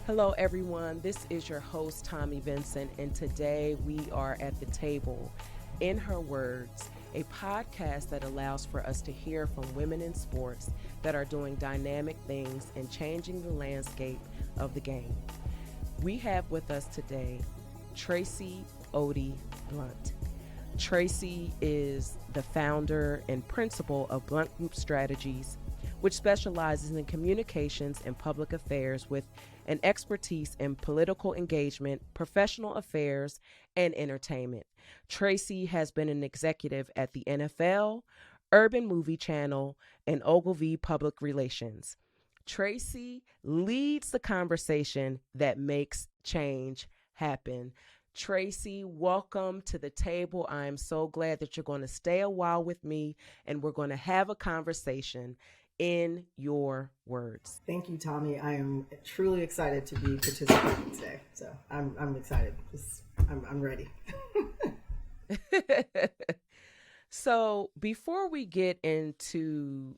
Hello, everyone. This is your host, Tommi Vincent, and today we are at the table, In Her Words, a podcast that allows for us to hear from women in sports that are doing dynamic things and changing the landscape of the game. We have with us today Traci Otey Blunt. Traci is the founder and principal of Blunt Group Strategies, which specializes in communications and public affairs with an expertise in political engagement, professional affairs, and entertainment. Traci has been an executive at the NFL, Urban Movie Channel, and Ogilvy Public Relations. Traci leads the conversation that makes change happen. Traci, welcome to the table. I'm so glad that you're going to stay a while with me and we're going to have a conversation in your words. Thank you, Tommi. I am truly excited to be participating today. So I'm excited. I'm ready. So before we get into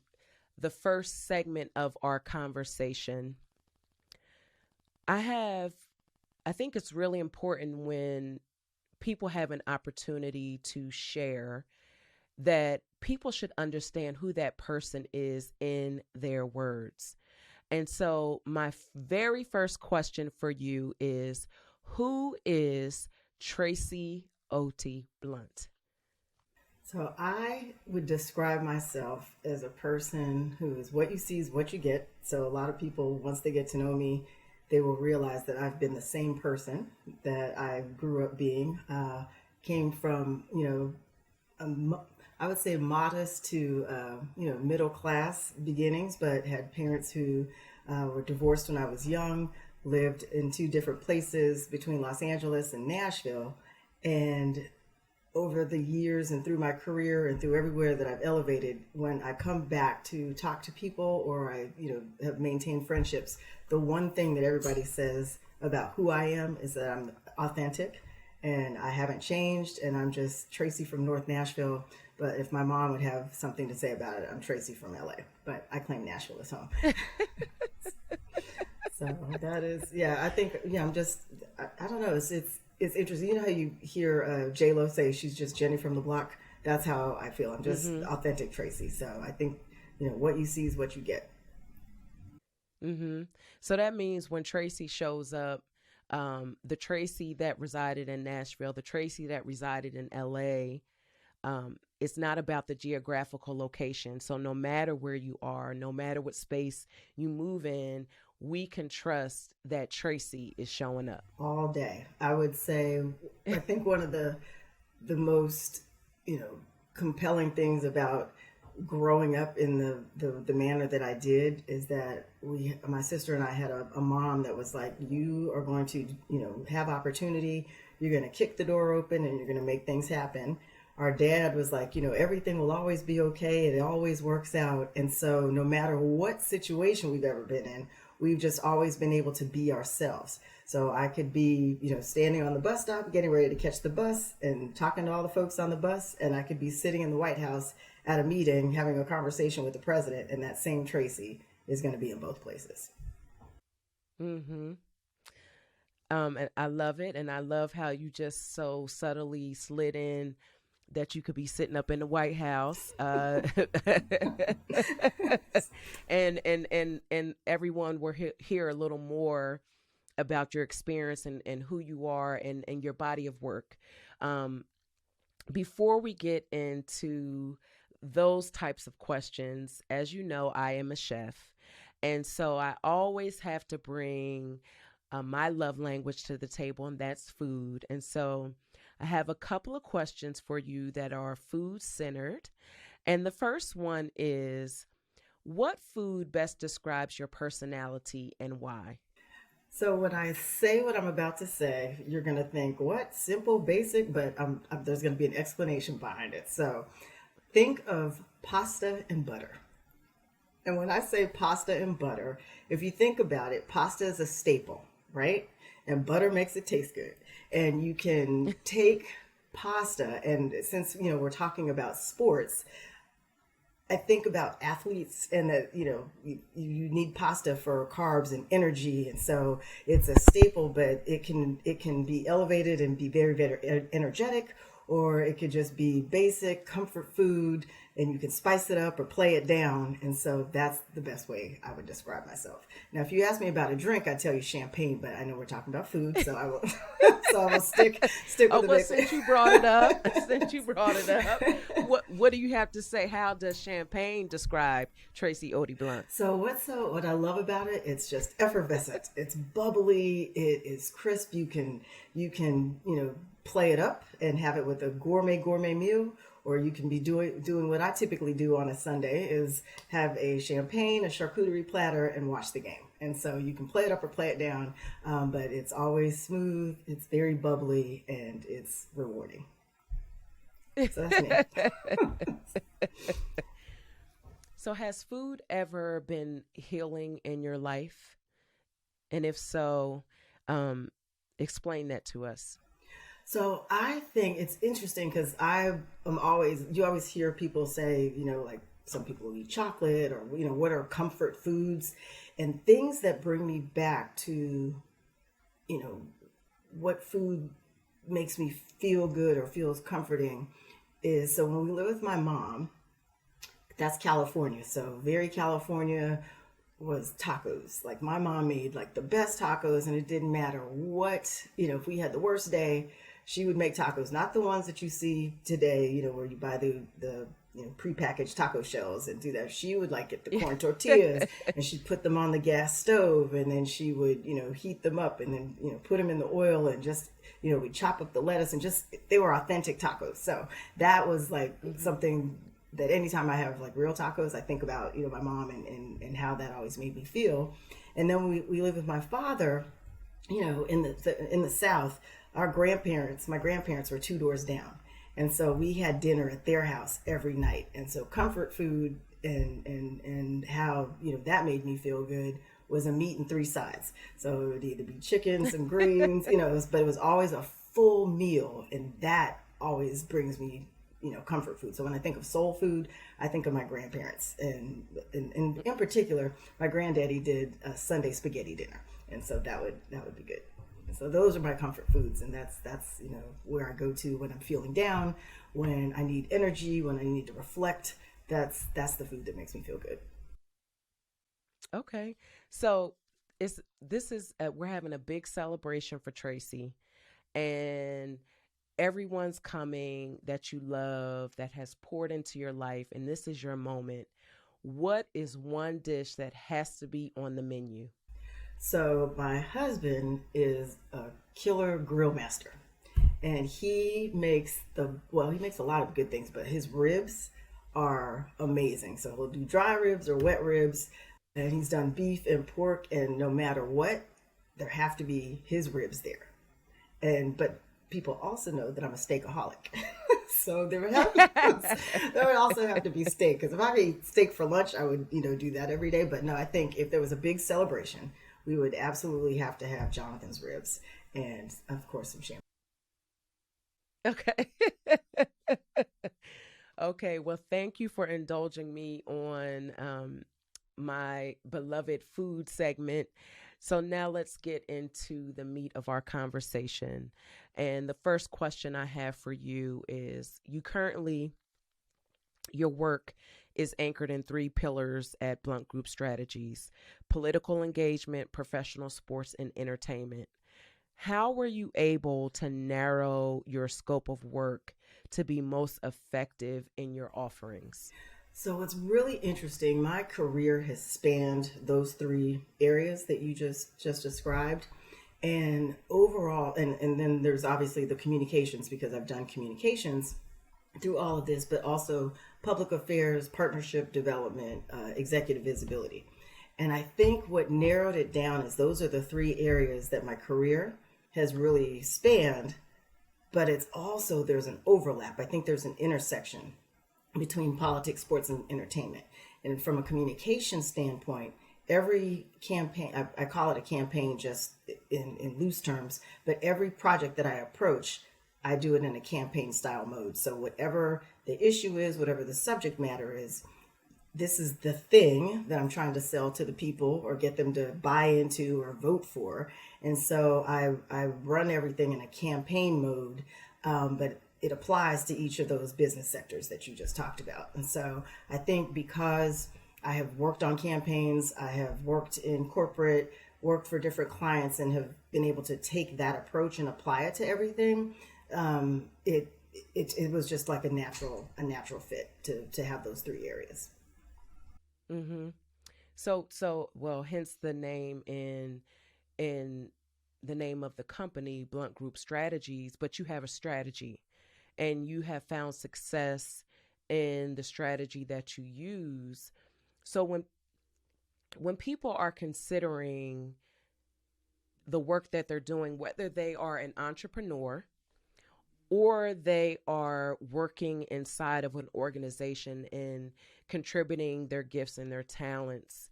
the first segment of our conversation, I think it's really important when people have an opportunity to share that people should understand who that person is in their words. And so my very first question for you is, who is Traci Otey Blunt? So I would describe myself as a person who is what you see is what you get. So a lot of people, once they get to know me, they will realize that I've been the same person that I grew up being. Came from, I would say modest to, middle class beginnings, but had parents who were divorced when I was young, lived in two different places between Los Angeles and Nashville. And over the years and through my career and through everywhere that I've elevated, when I come back to talk to people or I, have maintained friendships, the one thing that everybody says about who I am is that I'm authentic and I haven't changed and I'm just Traci from North Nashville. But if my mom would have something to say about it, I'm Traci from LA, but I claim Nashville as home. So that is, I think, I'm just, I don't know. It's interesting. You know how you hear J-Lo say she's just Jenny from the block? That's how I feel. I'm just authentic Traci. So I think, what you see is what you get. Mm-hmm. So that means when Traci shows up, the Traci that resided in Nashville, the Traci that resided in LA, it's not about the geographical location. So no matter where you are, no matter what space you move in, we can trust that Traci is showing up. All day. I would say, I think one of the most, compelling things about growing up in the manner that I did is that my sister and I had a mom that was like, you are going to, have opportunity. You're going to kick the door open and you're going to make things happen. Our dad was like, everything will always be okay. It always works out. And so no matter what situation we've ever been in, we've just always been able to be ourselves. So I could be, standing on the bus stop, getting ready to catch the bus and talking to all the folks on the bus. And I could be sitting in the White House at a meeting, having a conversation with the president. And that same Traci is going to be in both places. Mm-hmm. And I love it. And I love how you just so subtly slid in that you could be sitting up in the White House, and everyone will hear a little more about your experience and who you are and your body of work. Before we get into those types of questions, as you know, I am a chef, and so I always have to bring my love language to the table, and that's food. And so I have a couple of questions for you that are food-centered. And the first one is, what food best describes your personality and why? So when I say what I'm about to say, you're going to think, what? Simple, basic, but there's going to be an explanation behind it. So think of pasta and butter. And when I say pasta and butter, if you think about it, pasta is a staple, right? And butter makes it taste good. And you can take pasta. And since, we're talking about sports, I think about athletes and that, you need pasta for carbs and energy. And so it's a staple, but it can be elevated and be very, very energetic, or it could just be basic comfort food and you can spice it up or play it down. And so that's the best way I would describe myself. Now, if you ask me about a drink, I'd tell you champagne, but I know we're talking about food, so I will, so I will stick with the Well, mix. since you brought it up, what do you have to say? How does champagne describe Traci Otey Blunt? So what I love about it, it's just effervescent. It's bubbly. It is crisp. You can play it up and have it with a gourmet meal, or you can be doing what I typically do on a Sunday is have a champagne, a charcuterie platter, and watch the game. And so you can play it up or play it down, but it's always smooth. It's very bubbly and it's rewarding. So that's me. So has food ever been healing in your life? And if so, explain that to us. So I think it's interesting because you always hear people say, like some people eat chocolate or, what are comfort foods and things that bring me back to, what food makes me feel good or feels comforting is, so when we live with my mom, that's California. So very California was tacos. Like my mom made like the best tacos and it didn't matter what, if we had the worst day, she would make tacos, not the ones that you see today, where you buy the prepackaged taco shells and do that. She would like get the corn tortillas and she'd put them on the gas stove and then she would, heat them up and then, put them in the oil and just, we chop up the lettuce and just, they were authentic tacos. So that was like something that anytime I have like real tacos, I think about, my mom and how that always made me feel. And then we live with my father, in the South. My grandparents were 2 doors down. And so we had dinner at their house every night. And so comfort food and how, that made me feel good was a meat and 3 sides. So it would either be chicken, some greens, but it was always a full meal. And that always brings me, comfort food. So when I think of soul food, I think of my grandparents. And in particular, my granddaddy did a Sunday spaghetti dinner. And so that would be good. So those are my comfort foods, and that's where I go to when I'm feeling down, when I need energy, when I need to reflect. That's the food that makes me feel good. Okay, so we're having a big celebration for Traci, and everyone's coming that you love, that has poured into your life, and this is your moment. What is one dish that has to be on the menu? So my husband is a killer grill master, and he makes a lot of good things, but his ribs are amazing. So he'll do dry ribs or wet ribs, and he's done beef and pork, and no matter what, there have to be his ribs there. But people also know that I'm a steakaholic. So there would also have to be steak, because if I ate steak for lunch, I would, do that every day. But no, I think if there was a big celebration, we would absolutely have to have Jonathan's ribs and, of course, some champagne. Okay. Okay. Well, thank you for indulging me on my beloved food segment. So now let's get into the meat of our conversation. And the first question I have for you is, your work is anchored in 3 pillars at Blunt Group Strategies: political engagement, professional sports, and entertainment. How were you able to narrow your scope of work to be most effective in your offerings? So what's really interesting, my career has spanned those 3 areas that you just described. And overall, and then there's obviously the communications, because I've done communications through all of this, but also public affairs, partnership development, executive visibility. And I think what narrowed it down is those are the 3 areas that my career has really spanned, but it's also, there's an overlap. I think there's an intersection between politics, sports, and entertainment. And from a communication standpoint, every campaign, I call it a campaign just in loose terms, but every project that I approach, I do it in a campaign style mode. So whatever the issue is, whatever the subject matter is, this is the thing that I'm trying to sell to the people or get them to buy into or vote for. And so I run everything in a campaign mode, but it applies to each of those business sectors that you just talked about. And so I think because I have worked on campaigns, I have worked in corporate, worked for different clients, and have been able to take that approach and apply it to everything. It was just like a natural fit to have those three areas. Mm-hmm. So well, hence the name in the name of the company, Blunt Group Strategies, but you have a strategy and you have found success in the strategy that you use. So when people are considering the work that they're doing, whether they are an entrepreneur or they are working inside of an organization and contributing their gifts and their talents,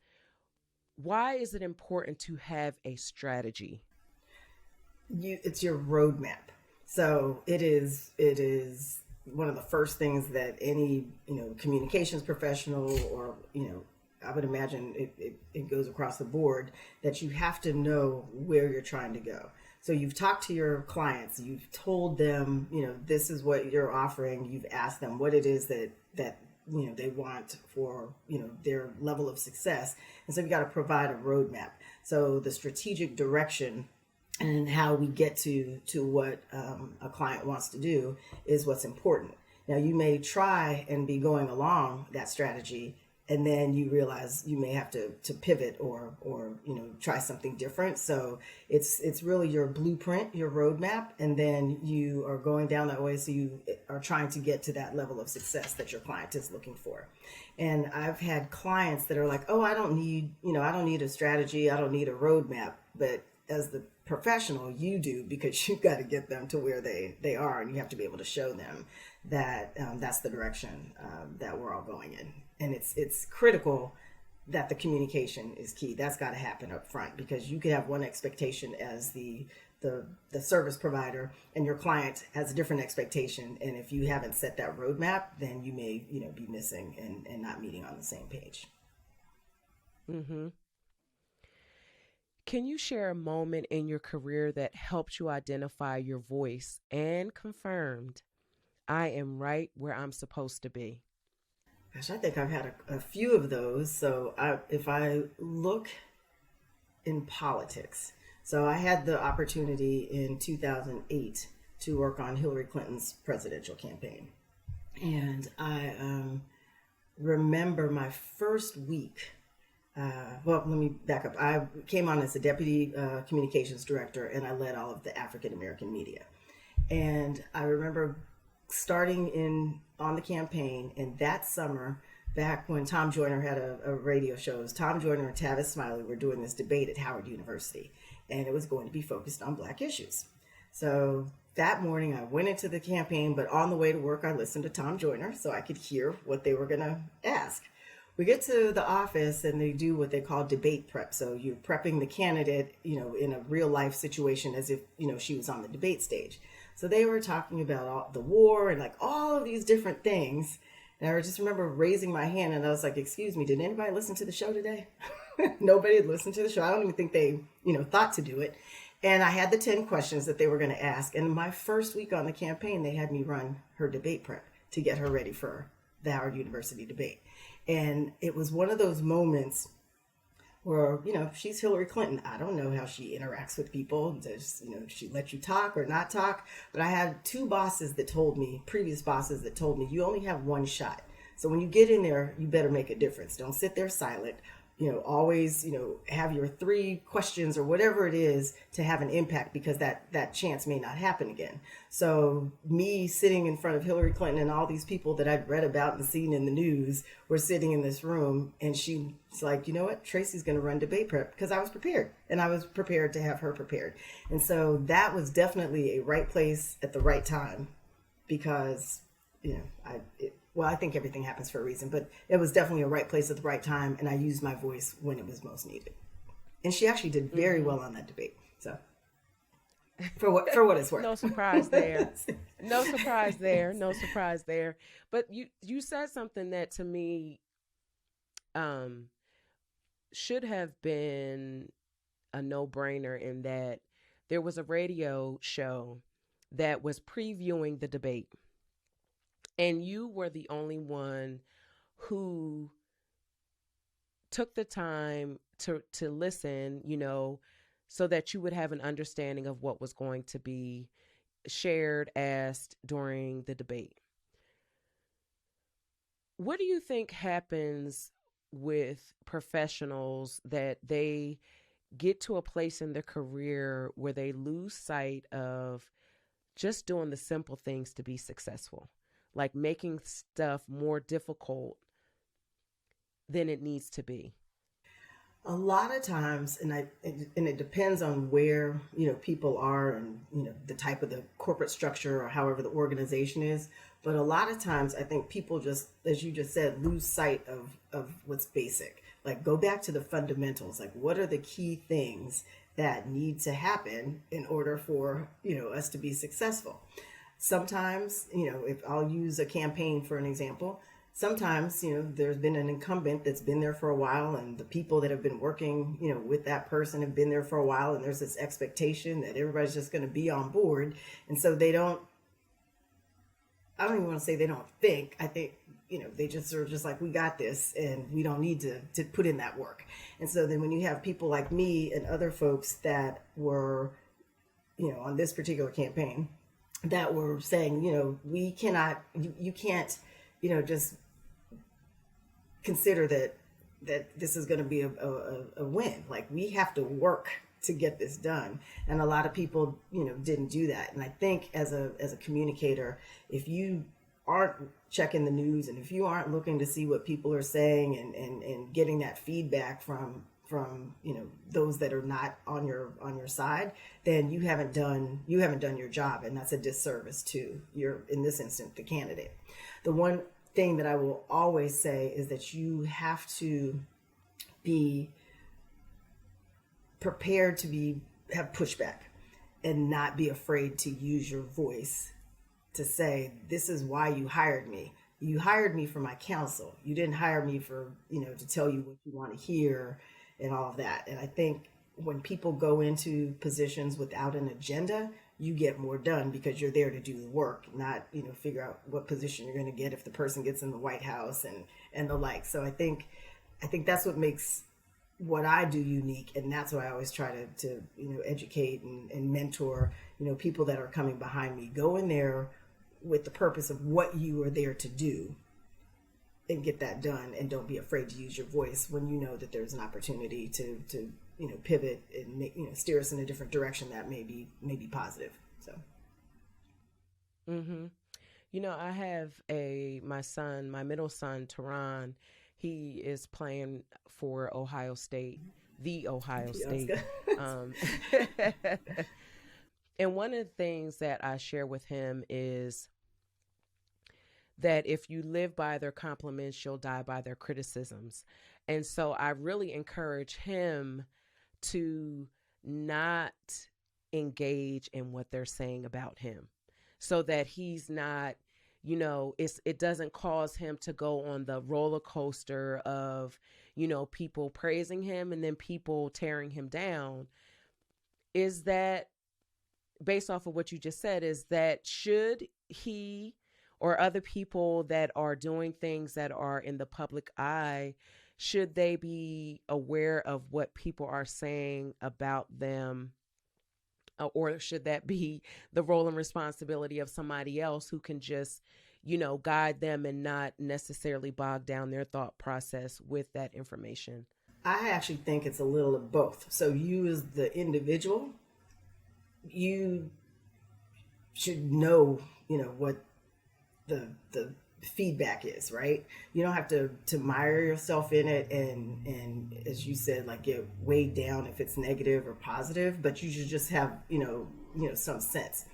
why is it important to have a strategy? It's your roadmap. So it is one of the first things that any communications professional, or I would imagine it goes across the board, that you have to know where you're trying to go. So you've talked to your clients, you've told them, this is what you're offering. You've asked them what it is that they want for their level of success, and so you've got to provide a roadmap. So the strategic direction and how we get to what a client wants to do is what's important. Now, you may try and be going along that strategy, and then you realize you may have to pivot or try something different. So it's really your blueprint, your roadmap, and then you are going down that way. So you are trying to get to that level of success that your client is looking for. And I've had clients that are like, oh, I don't need a strategy, I don't need a roadmap. But as the professional, you do, because you've got to get them to where they are, and you have to be able to show them that that's the direction that we're all going in. And it's critical that the communication is key. That's got to happen up front, because you could have one expectation as the service provider, and your client has a different expectation. And if you haven't set that roadmap, then you may be missing and not meeting on the same page. Mm-hmm. Can you share a moment in your career that helped you identify your voice and confirmed, I am right where I'm supposed to be? Gosh, I think I've had a few of those. So if I look in politics, so I had the opportunity in 2008 to work on Hillary Clinton's presidential campaign. And I remember my first week. Well, let me back up. I came on as a deputy communications director, and I led all of the African American media. And I remember starting in on the campaign, and that summer, back when Tom Joyner had a radio show, Tom Joyner and Tavis Smiley were doing this debate at Howard University, and it was going to be focused on Black issues. So that morning I went into the campaign, but on the way to work I listened to Tom Joyner so I could hear what they were going to ask. We get to the office and they do what they call debate prep. So you're prepping the candidate, in a real life situation as if, she was on the debate stage. So they were talking about the war and like all of these different things. And I just remember raising my hand and I was like, excuse me, did anybody listen to the show today? Nobody had listened to the show. I don't even think they, thought to do it. And I had the 10 questions that they were going to ask. And my first week on the campaign, they had me run her debate prep to get her ready for the Howard University debate. And it was one of those moments where, she's Hillary Clinton. I don't know how she interacts with people. Does, she let you talk or not talk? But I had two previous bosses that told me, you only have one shot. So when you get in there, you better make a difference. Don't sit there silent. Always, have your 3 questions or whatever it is to have an impact, because that chance may not happen again. So me sitting in front of Hillary Clinton and all these people that I'd read about and seen in the news were sitting in this room, and she's like, you know what, Traci's going to run debate prep, because I was prepared, and I was prepared to have her prepared. And so that was definitely a right place at the right time, because, I think everything happens for a reason, but it was definitely a right place at the right time, and I used my voice when it was most needed. And she actually did very well on that debate. So, For what it's worth. No surprise there. No surprise there. No surprise there. But you said something that to me um should have been a no-brainer, in that there was a radio show that was previewing the debate, and you were the only one who took the time to listen, so that you would have an understanding of what was going to be shared, asked during the debate. What do you think happens with professionals that they get to a place in their career where they lose sight of just doing the simple things to be successful, like making stuff more difficult than it needs to be? A lot of times, and it depends on where people are, and the type of the corporate structure or however the organization is. But a lot of times, I think people just, as you just said, lose sight of what's basic. Like, go back to the fundamentals. Like, what are the key things that need to happen in order for us to be successful? Sometimes, if I'll use a campaign for an example, sometimes there's been an incumbent that's been there for a while, and the people that have been working with that person have been there for a while, and there's this expectation that everybody's just going to be on board. And so I don't even want to say they don't think. I think they just are just like, we got this and we don't need to put in that work. And so then when you have people like me and other folks that were on this particular campaign that were saying, we cannot, you can't just consider that this is going to be a win. Like, we have to work to get this done. And a lot of people, didn't do that. And I think as a communicator, if you aren't checking the news, and if you aren't looking to see what people are saying, and getting that feedback from those that are not on your side, then you haven't done your job, and that's a disservice to in this instance, the candidate. The one thing that I will always say is that you have to be prepared to have pushback, and not be afraid to use your voice to say, this is why you hired me. You hired me for my counsel. You didn't hire me for, to tell you what you want to hear and all of that. And I think when people go into positions without an agenda, you get more done, because you're there to do the work, not, figure out what position you're going to get if the person gets in the White House and the like. So I think that's what makes what I do unique. And that's why I always try to educate and mentor, people that are coming behind me. Go in there with the purpose of what you are there to do, and get that done. And don't be afraid to use your voice when you know that there's an opportunity to pivot and make, steer us in a different direction that may be positive. So. Mm-hmm. I have my middle son, Tehran. He is playing for Ohio State, the Ohio State. Um, and one of the things that I share with him is that if you live by their compliments, you'll die by their criticisms. And so I really encourage him to not engage in what they're saying about him, so that he's not, it doesn't cause him to go on the roller coaster of, people praising him and then people tearing him down. Is that, based off of what you just said, is that should he or other people that are doing things that are in the public eye, should they be aware of what people are saying about them? Or should that be the role and responsibility of somebody else who can just, guide them and not necessarily bog down their thought process with that information? I actually think it's a little of both. So you, as the individual, you should know, what the feedback is, right? You don't have to mire yourself in it and as you said, like, get weighed down if it's negative or positive, but you should just have, some sense.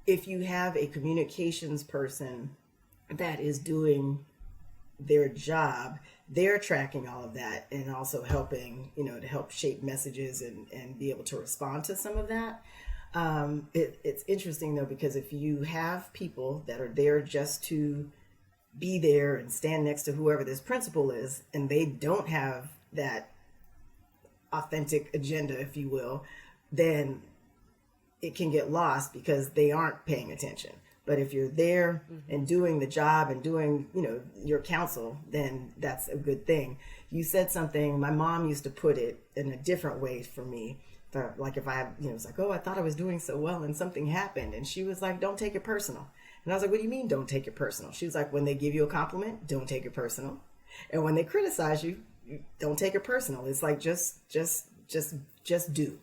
If you have a communications person that is doing their job, they're tracking all of that and also helping, to help shape messages and be able to respond to some of that. It's interesting though, because if you have people that are there just to be there and stand next to whoever this principal is, and they don't have that authentic agenda, if you will, then it can get lost because they aren't paying attention. But if you're there and doing the job and doing, your counsel, then that's a good thing. You said something, my mom used to put it in a different way for me. Like if I, it's like, oh, I thought I was doing so well and something happened. And she was like, don't take it personal. And I was like, what do you mean don't take it personal? She was like, when they give you a compliment, don't take it personal. And when they criticize you, don't take it personal. It's like, just do.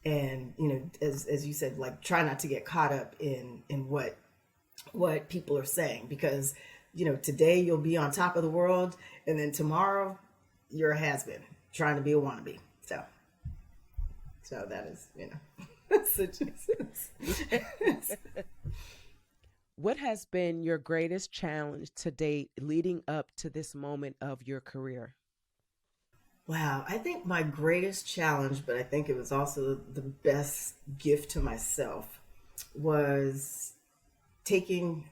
And, as you said, like try not to get caught up in what people are saying, because, today you'll be on top of the world. And then tomorrow you're a has-been trying to be a wannabe. So that is, What has been your greatest challenge to date leading up to this moment of your career? Wow, I think my greatest challenge, but I think it was also the best gift to myself, was taking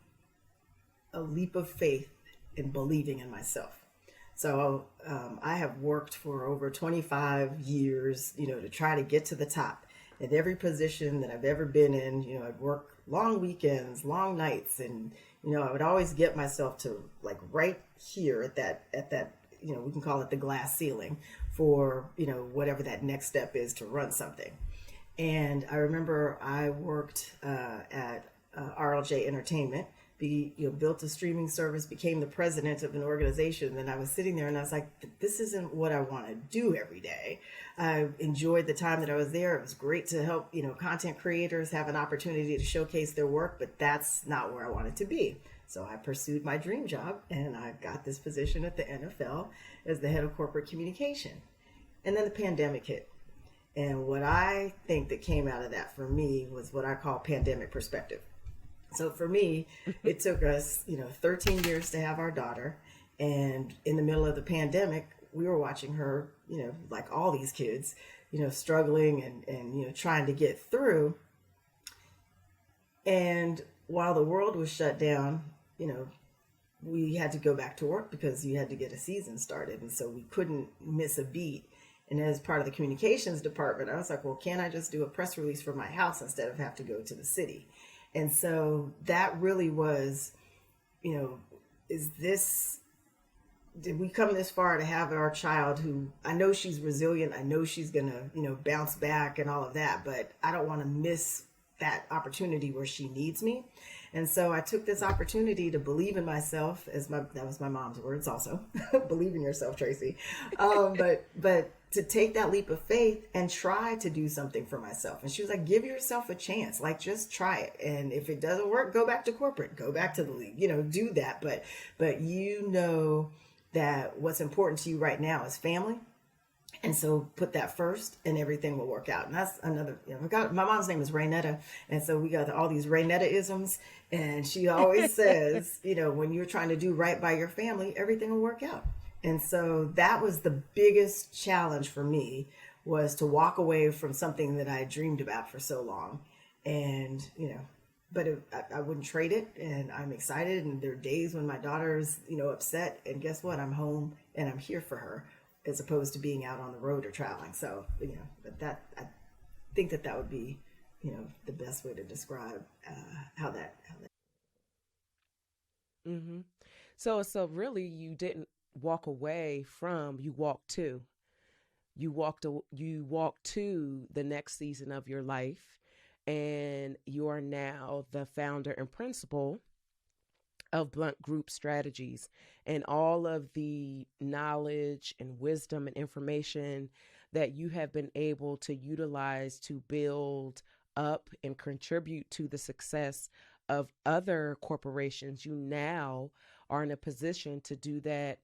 a leap of faith and believing in myself. So I have worked for over 25 years, to try to get to the top. At every position that I've ever been in, I'd work long weekends, long nights, and I would always get myself to like right here at that we can call it the glass ceiling for whatever that next step is to run something. And I remember I worked at RLJ Entertainment, built a streaming service, became the president of an organization. And I was sitting there and I was like, this isn't what I want to do every day. I enjoyed the time that I was there. It was great to help, content creators have an opportunity to showcase their work, but that's not where I wanted to be. So I pursued my dream job and I got this position at the NFL as the head of corporate communication. And then the pandemic hit. And what I think that came out of that for me was what I call pandemic perspective. So for me, it took us, 13 years to have our daughter. And in the middle of the pandemic, we were watching her, like all these kids, struggling and trying to get through. And while the world was shut down, we had to go back to work because you had to get a season started. And so we couldn't miss a beat. And as part of the communications department, I was like, well, can't I just do a press release from my house instead of have to go to the city? And so that really was, did we come this far to have our child who, I know she's resilient, I know she's going to, bounce back and all of that, but I don't want to miss that opportunity where she needs me. And so I took this opportunity to believe in myself, that was my mom's words also, believe in yourself, Traci. But to take that leap of faith and try to do something for myself. And she was like, give yourself a chance, like just try it. And if it doesn't work, go back to corporate, go back to the league, do that. But that what's important to you right now is family. And so put that first and everything will work out. And that's another, my mom's name is Raynetta. And so we got all these Raynetta-isms. And she always says, when you're trying to do right by your family, everything will work out. And so that was the biggest challenge for me, was to walk away from something that I dreamed about for so long. And, I wouldn't trade it. And I'm excited. And there are days when my daughter's, upset. And guess what? I'm home and I'm here for her, as opposed to being out on the road or traveling. So, but I think that would be, the best way to describe how that. Mm-hmm. So really, you didn't walk away from, you walked to. You walked to the next season of your life, and you are now the founder and principal of Blunt Group Strategies, and all of the knowledge and wisdom and information that you have been able to utilize to build up and contribute to the success of other corporations. You now are in a position to do that,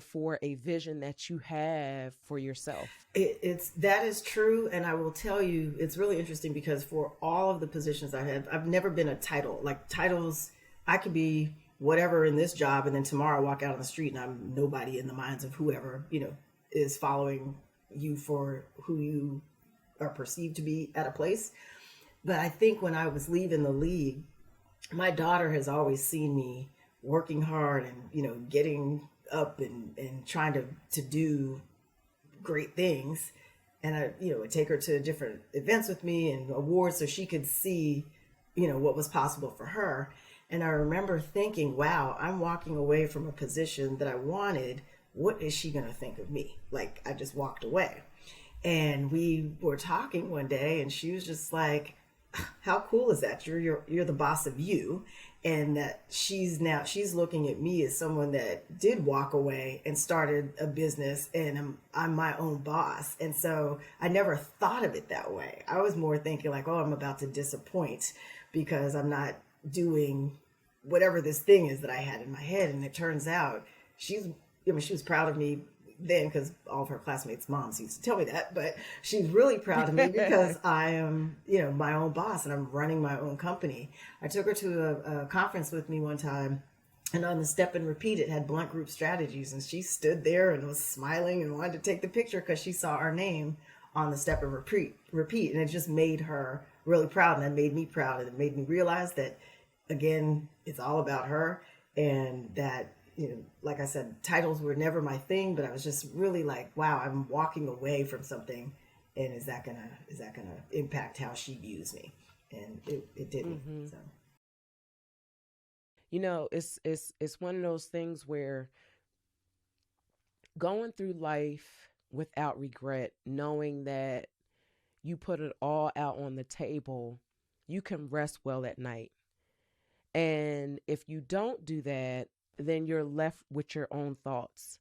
for a vision that you have for yourself. That is true. And I will tell you, it's really interesting because for all of the positions I have, I've never been a title. Like titles, I could be whatever in this job, and then tomorrow I walk out on the street and I'm nobody in the minds of whoever, is following you for who you are perceived to be at a place. But I think when I was leaving the league, my daughter has always seen me working hard and, getting up and trying to do great things. And I, would take her to different events with me and awards so she could see, what was possible for her. And I remember thinking, wow, I'm walking away from a position that I wanted. What is she going to think of me? Like, I just walked away. And we were talking one day, and she was just like, how cool is that? You're the boss of you. And that she's looking at me as someone that did walk away and started a business, and I'm my own boss. And so I never thought of it that way. I was more thinking like, oh, I'm about to disappoint because I'm not doing whatever this thing is that I had in my head. And it turns out she was proud of me then, because all of her classmates' moms used to tell me that, but she's really proud of me because I am, my own boss and I'm running my own company. I took her to a conference with me one time, and on the step and repeat, it had Blunt Group Strategies, and she stood there and was smiling and wanted to take the picture because she saw our name on the step and repeat, and it just made her really proud, and it made me proud, and it made me realize that, again, it's all about her, and that, like I said, titles were never my thing, but I was just really like, wow, I'm walking away from something, and is that gonna impact how she views me? And it didn't. Mm-hmm. So It's one of those things where going through life without regret, knowing that you put it all out on the table, you can rest well at night. And if you don't do that, then you're left with your own thoughts.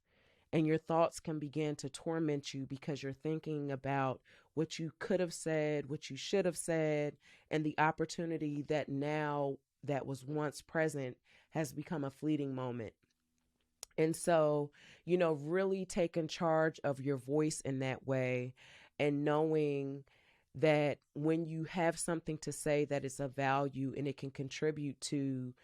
And your thoughts can begin to torment you because you're thinking about what you could have said, what you should have said, and the opportunity that now that was once present has become a fleeting moment. And so, really taking charge of your voice in that way and knowing that when you have something to say that is of value and it can contribute to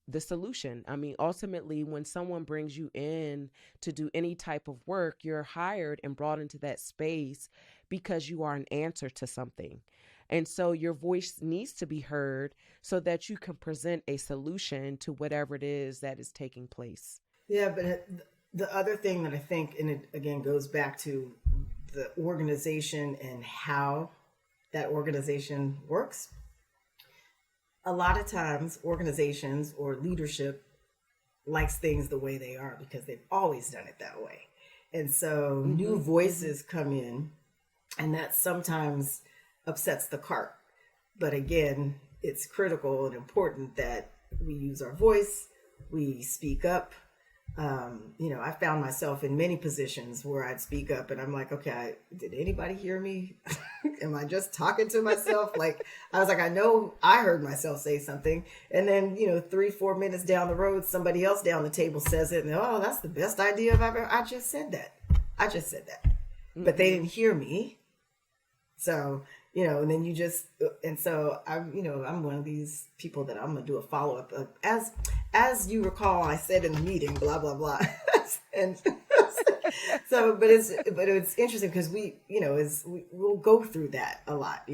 the solution. I mean, ultimately, when someone brings you in to do any type of work, you're hired and brought into that space because you are an answer to something. And so your voice needs to be heard so that you can present a solution to whatever it is that is taking place. yeah, but the other thing that I think, and it again goes back to the organization and how that organization works. A lot of times, organizations or leadership likes things the way they are because they've always done it that way. And so new Mm-hmm. Mm-hmm. voices come in, and that sometimes upsets the cart. But again, it's critical and important that we use our voice, we speak up. I found myself in many positions where I'd speak up and I'm like, okay, did anybody hear me? Am I just talking to myself? Like, I was like, I know I heard myself say something. And then, 3, 4 minutes down the road, somebody else down the table says it. And oh, that's the best idea I've ever, I just said that. I just said that. But they Mm-hmm. didn't hear me. So, and then and so I'm one of these people that I'm gonna do a follow up. As you recall, I said in the meeting, blah blah blah, and so, but it's interesting because we'll go through that a lot,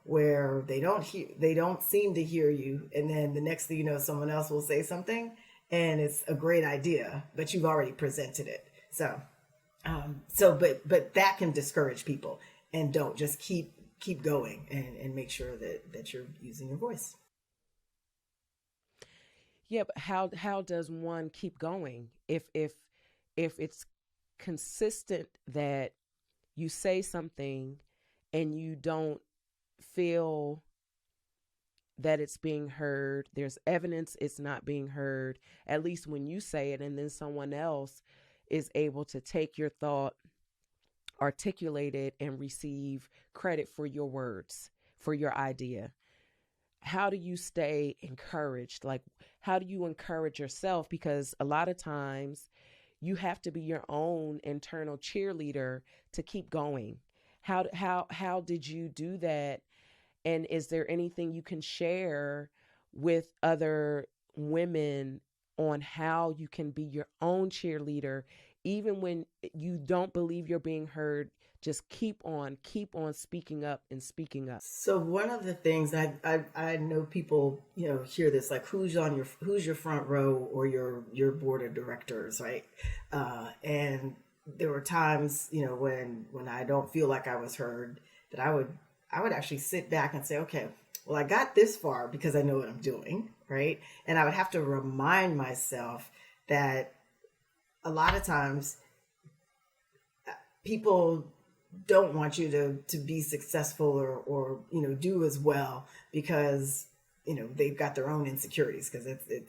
where they don't seem to hear you, and then the next thing you know, someone else will say something, and it's a great idea, but you've already presented it. But that can discourage people, and don't just keep going and make sure that you're using your voice. Yeah, but how does one keep going if it's consistent that you say something and you don't feel that it's being heard. There's evidence it's not being heard, at least when you say it, and then someone else is able to take your thought, articulate it, and receive credit for your words, for your idea. How do you stay encouraged? Like, how do you encourage yourself? Because a lot of times you have to be your own internal cheerleader to keep going. How did you do that? And is there anything you can share with other women on how you can be your own cheerleader even when you don't believe you're being heard, just keep on speaking up and speaking up. So one of the things I know people, hear this, like who's your front row or your board of directors, right? And there were times, when I don't feel like I was heard, that I would actually sit back and say, okay, well, I got this far because I know what I'm doing, right? And I would have to remind myself that a lot of times people don't want you to be successful or do as well because they've got their own insecurities, because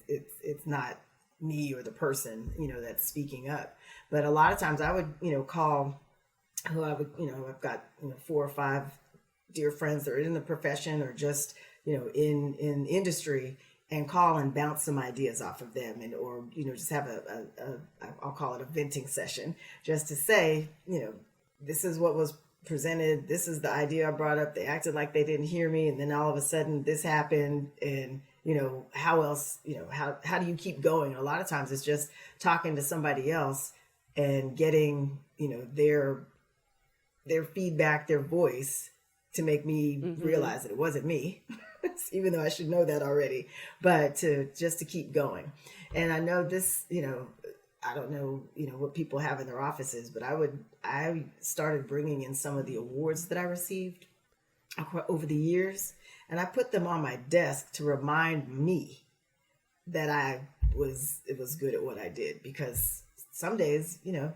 it's not me or the person that's speaking up. But a lot of times I would call who I would I've got 4 or 5 dear friends that are in the profession or just in industry, and call and bounce some ideas off of them, and or just have a I'll call it a venting session, just to say this is what was presented, this is the idea I brought up, they acted like they didn't hear me, and then all of a sudden this happened, and how else, how do you keep going? A lot of times it's just talking to somebody else and getting their feedback, their voice, to make me realize that it wasn't me, even though I should know that already, but to keep going. And I know this, I don't know, what people have in their offices, but I started bringing in some of the awards that I received over the years, and I put them on my desk to remind me that it was good at what I did, because some days, you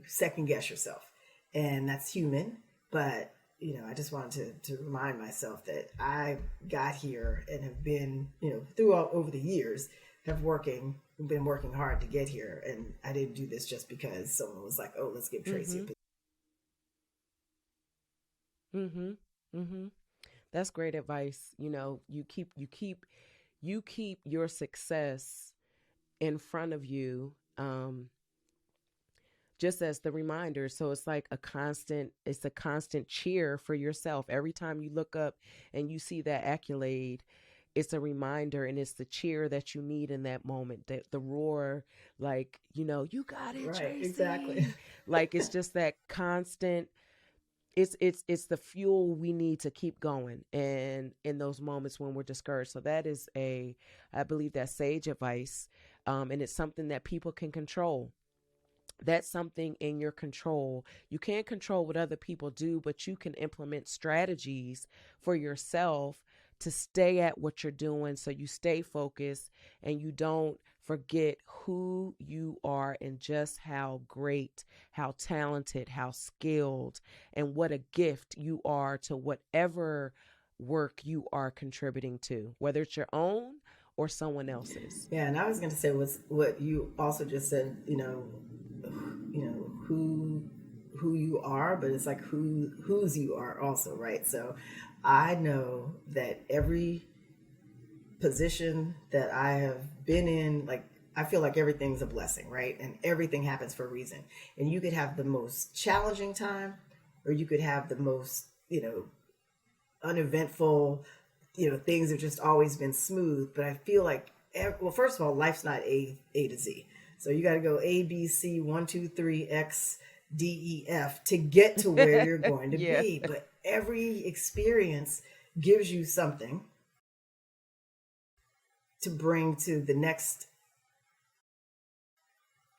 second guess yourself, and that's human. But, I just wanted to remind myself that I got here and have been, throughout over the years, been working hard to get here. And I didn't do this just because someone was like, oh, let's give Traci a position. Mm-hmm. Mm-hmm. That's great advice. You keep your success in front of you. Just as the reminder. So it's like it's a constant cheer for yourself. Every time you look up and you see that accolade, it's a reminder, and it's the cheer that you need in that moment. The roar, like, you got it, Right, Traci. exactly. Like, it's just that constant, it's the fuel we need to keep going, and in those moments when we're discouraged. So I believe that's sage advice. And it's something that people can control. That's something in your control. You can't control what other people do, but you can implement strategies for yourself to stay at what you're doing, so you stay focused and you don't forget who you are, and just how great, how talented, how skilled, and what a gift you are to whatever work you are contributing to, whether it's your own or someone else's. Yeah, and I was going to say was what you also just said. Who you are, but it's like whose you are also, right? So I know that every position that I have been in, like, I feel like everything's a blessing, right? And everything happens for a reason. And you could have the most challenging time, or you could have the most, uneventful, things have just always been smooth. But I feel like, well, first of all, life's not A to Z. So you got to go A, B, C, 1, 2, 3, X, D, E, F to get to where you're going to Yeah. be. But every experience gives you something to bring to the next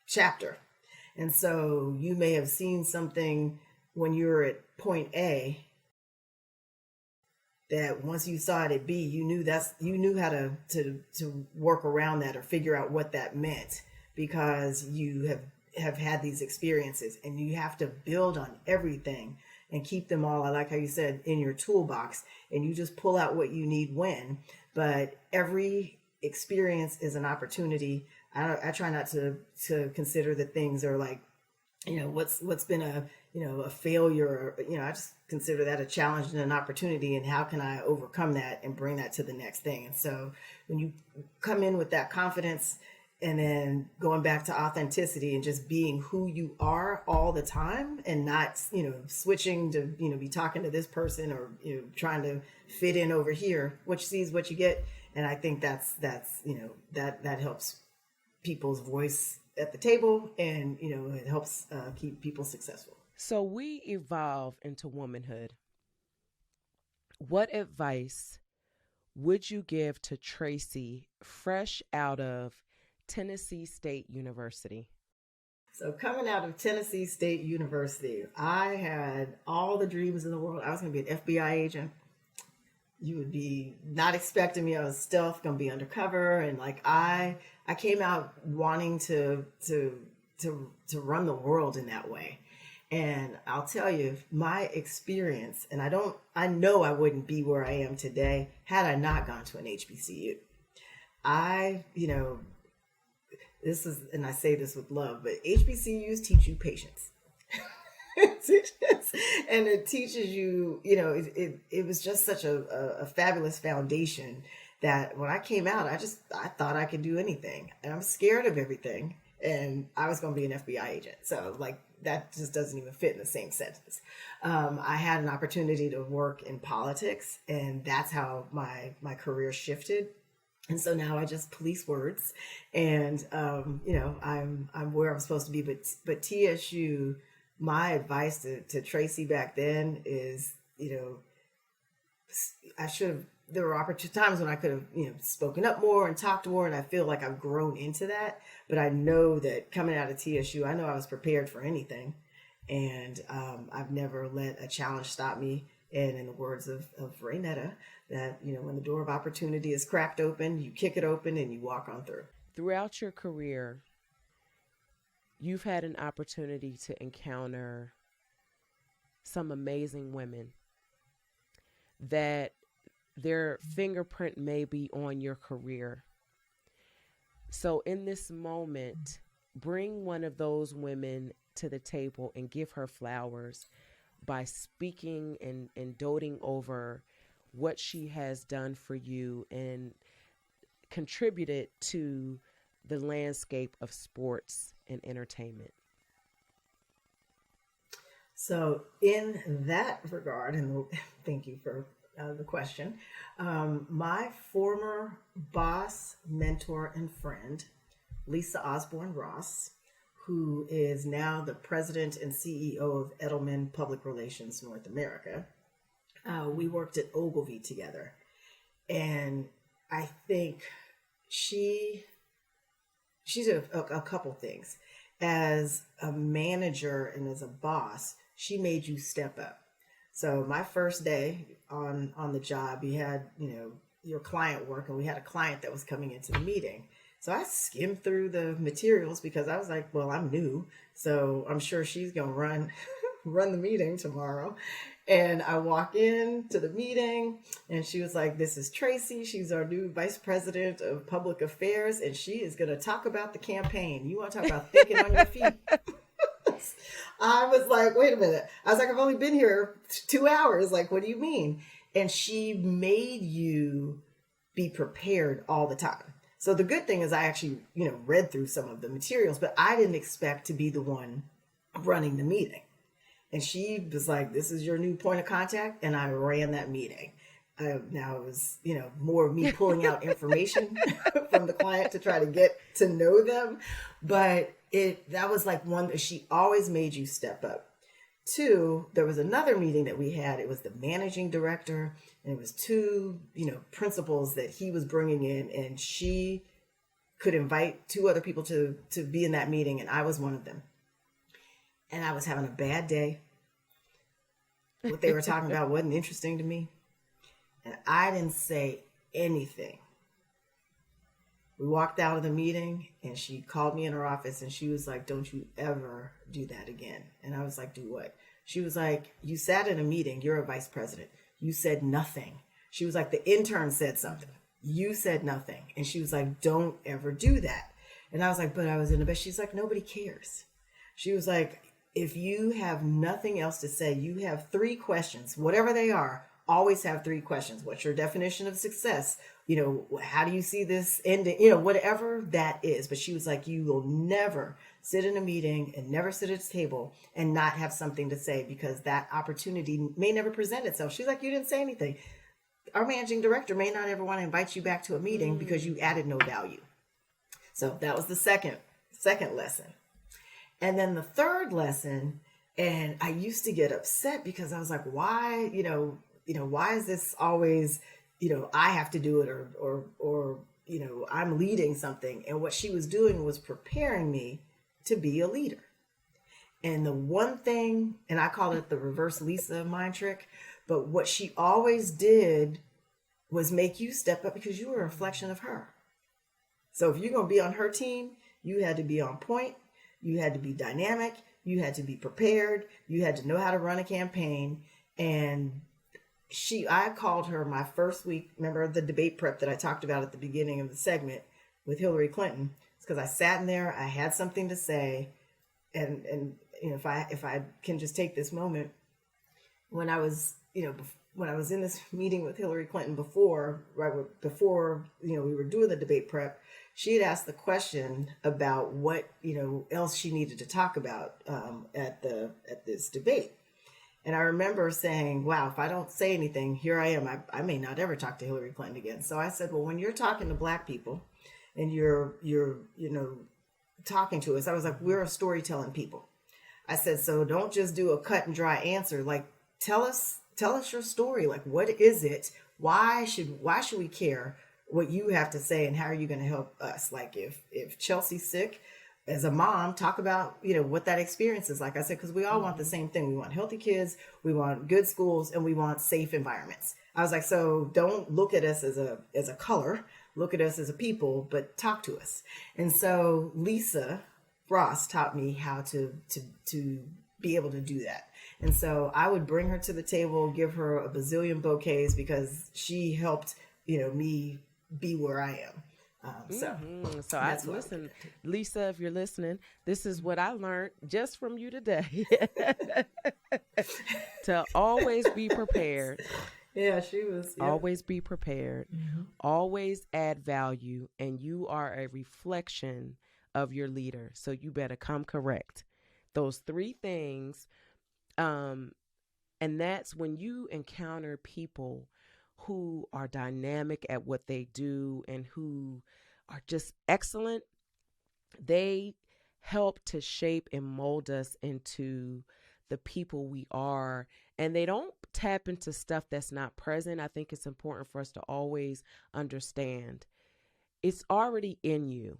chapter. And so you may have seen something when you were at point A that once you saw it at B, you knew how to work around that or figure out what that meant, because you have had these experiences, and you have to build on everything and keep them all, I like how you said, in your toolbox, and you just pull out what you need when. But every experience is an opportunity. I try not to consider that things are like, what's been a failure, I just consider that a challenge and an opportunity, and how can I overcome that and bring that to the next thing. And so when you come in with that confidence, and then going back to authenticity and just being who you are all the time, and not switching to be talking to this person, or trying to fit in over here, what you see is what you get. And I think that helps people's voice at the table, and it helps keep people successful. So we evolve into womanhood. What advice would you give to Traci fresh out of Tennessee State University? So coming out of Tennessee State University, I had all the dreams in the world. I was going to be an FBI agent. You would be not expecting me. I was stealth, going to be undercover, and like I came out wanting to run the world in that way. And I'll tell you, my experience, and I know I wouldn't be where I am today had I not gone to an HBCU. This is, and I say this with love, but HBCUs teach you patience. And it teaches you, it was just such a fabulous foundation that when I came out, I thought I could do anything, and I'm scared of everything. And I was going to be an FBI agent. So like, that just doesn't even fit in the same sentence. I had an opportunity to work in politics, and that's how my career shifted. And so now I just police words, and I'm where I'm supposed to be. But TSU, my advice to Traci back then is, I should have. There were times when I could have, spoken up more and talked more, and I feel like I've grown into that. But I know that coming out of TSU, I know I was prepared for anything, and I've never let a challenge stop me. And in the words of Raynetta, that when the door of opportunity is cracked open, you kick it open and you walk on through. Throughout your career, you've had an opportunity to encounter some amazing women that their fingerprint may be on your career. So in this moment, bring one of those women to the table and give her flowers by speaking and doting over what she has done for you and contributed to the landscape of sports and entertainment. So in that regard, and thank you for the question, my former boss, mentor, and friend, Lisa Osborne Ross, who is now the president and CEO of Edelman Public Relations North America, we worked at Ogilvy together. And I think she did a couple things. As a manager and as a boss, she made you step up. So my first day on the job, you had, your client work, and we had a client that was coming into the meeting. So I skimmed through the materials because I was like, well, I'm new, so I'm sure she's going to run the meeting tomorrow. And I walk into the meeting, and she was like, this is Traci. She's our new vice president of public affairs, and she is going to talk about the campaign. You want to talk about thinking on your feet? I was like, wait a minute. I was like, I've only been here 2 hours. Like, what do you mean? And she made you be prepared all the time. So the good thing is I actually, read through some of the materials, but I didn't expect to be the one running the meeting. And she was like, this is your new point of contact. And I ran that meeting. Now it was, more of me pulling out information from the client to try to get to know them. But that was like one that she always made you step up. 2, there was another meeting that we had. It was the managing director, and it was 2, principals that he was bringing in, and she could invite 2 other people to be in that meeting, and I was one of them. And I was having a bad day. What they were talking about wasn't interesting to me, and I didn't say anything. We walked out of the meeting, and she called me in her office, and she was like, don't you ever do that again. And I was like, do what? She was like, you sat in a meeting. You're a vice president. You said nothing. She was like, the intern said something. You said nothing. And she was like, don't ever do that. And I was like, but I was in the bed. She's like, nobody cares. She was like, if you have nothing else to say, you have 3 questions, whatever they are, always have 3 questions. What's your definition of success? How do you see this ending? Whatever that is. But she was like, you will never sit in a meeting and never sit at a table and not have something to say, because that opportunity may never present itself. She's like, you didn't say anything. Our managing director may not ever want to invite you back to a meeting because you added no value. So that was the second lesson. And then the third lesson, and I used to get upset because I was like, why, why is this always, I have to do it, or I'm leading something. And what she was doing was preparing me to be a leader. And the one thing, and I call it the reverse Lisa mind trick, but what she always did was make you step up because you were a reflection of her. So if you're going to be on her team, you had to be on point. You had to be dynamic. You had to be prepared. You had to know how to run a campaign. And I called her my first week. Remember the debate prep that I talked about at the beginning of the segment with Hillary Clinton? It's because I sat in there. I had something to say. And if I can just take this moment, when I was in this meeting with Hillary Clinton before we were doing the debate prep, she had asked the question about what else she needed to talk about at this debate. And I remember saying, wow, if I don't say anything, here I am. I may not ever talk to Hillary Clinton again. So I said, well, when you're talking to Black people and you're talking to us, I was like, we're a storytelling people. I said, so don't just do a cut and dry answer. Like, tell us your story. Like, what is it? Why should we care what you have to say, and how are you going to help us? Like, if Chelsea's sick, as a mom, talk about what that experience is like. I said, because we all want the same thing. We want healthy kids, we want good schools, and we want safe environments. I was like, so don't look at us as a color. Look at us as a people, but talk to us. And so Lisa Ross taught me how to be able to do that. And so I would bring her to the table, give her a bazillion bouquets because she helped, me be where I am. So listen, Lisa, if you're listening, this is what I learned just from you today. To always be prepared. Yeah, she was. Yep. Always be prepared. Mm-hmm. Always add value. And you are a reflection of your leader. So you better come correct. Those three things. And that's when you encounter people who are dynamic at what they do and who are just excellent. They help to shape and mold us into the people we are. And they don't tap into stuff that's not present. I think it's important for us to always understand it's already in you.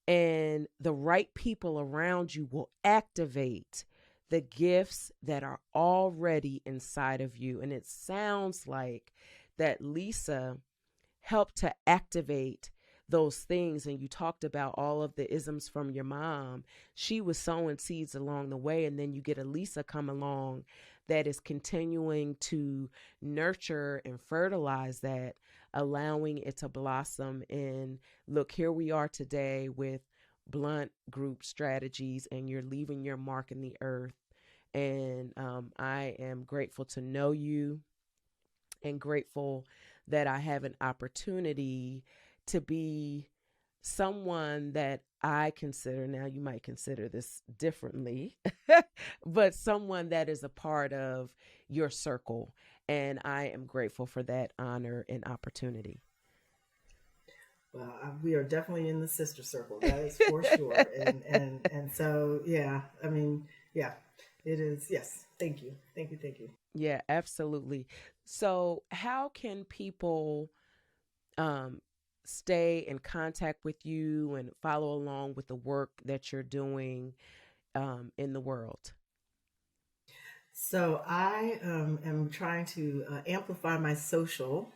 And the right people around you will activate the gifts that are already inside of you. And it sounds like that Lisa helped to activate those things. And you talked about all of the isms from your mom. She was sowing seeds along the way. And then you get a Lisa come along that is continuing to nurture and fertilize that, allowing it to blossom. And look, here we are today with Blunt Group Strategies, and you're leaving your mark in the earth. And I am grateful to know you and grateful that I have an opportunity to be someone that I consider, now you might consider this differently, but someone that is a part of your circle. And I am grateful for that honor and opportunity. Well, we are definitely in the sister circle. That is for sure. And so, yeah, I mean, yeah, it is. Yes. Thank you. Thank you. Thank you. Yeah, absolutely. So how can people stay in contact with you and follow along with the work that you're doing in the world? So I am trying to amplify my social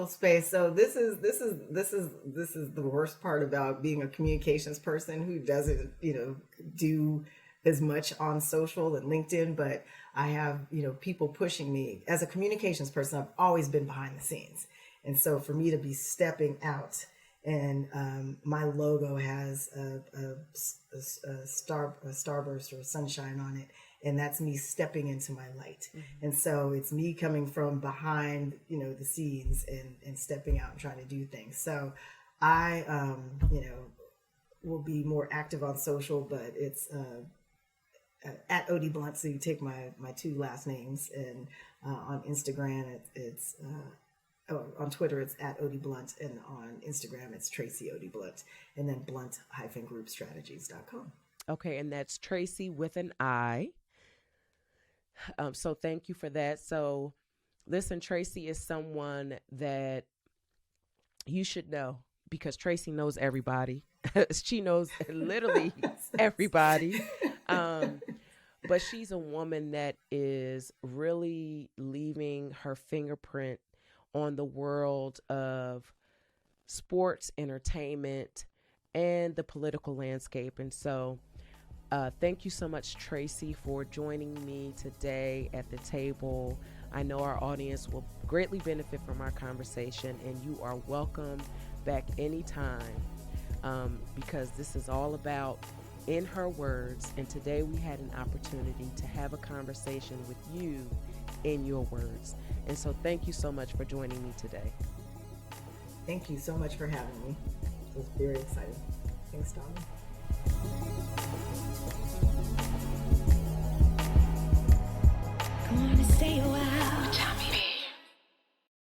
space. So this is the worst part about being a communications person who doesn't do as much on social and LinkedIn, but I have people pushing me. As a communications person, I've always been behind the scenes, and so for me to be stepping out, and my logo has a starburst or sunshine on it, and that's me stepping into my light. Mm-hmm. And so it's me coming from behind the scenes and stepping out and trying to do things. So I will be more active on social, but it's at Otey Blunt. So you take my two last names, and on Instagram it's on Twitter it's at Otey Blunt, and on Instagram it's Traci Otey Blunt, and then blunt-groupstrategies.com. Okay, and that's Traci with an I. So thank you for that. So listen, Traci is someone that you should know because Traci knows everybody. She knows literally everybody. But she's a woman that is really leaving her fingerprint on the world of sports, entertainment, and the political landscape. And so thank you so much, Traci, for joining me today at the table. I know our audience will greatly benefit from our conversation, and you are welcome back anytime because this is all about in her words. And today we had an opportunity to have a conversation with you in your words. And so thank you so much for joining me today. Thank you so much for having me. It was very exciting. Thanks, Tommi. Come on and stay a while.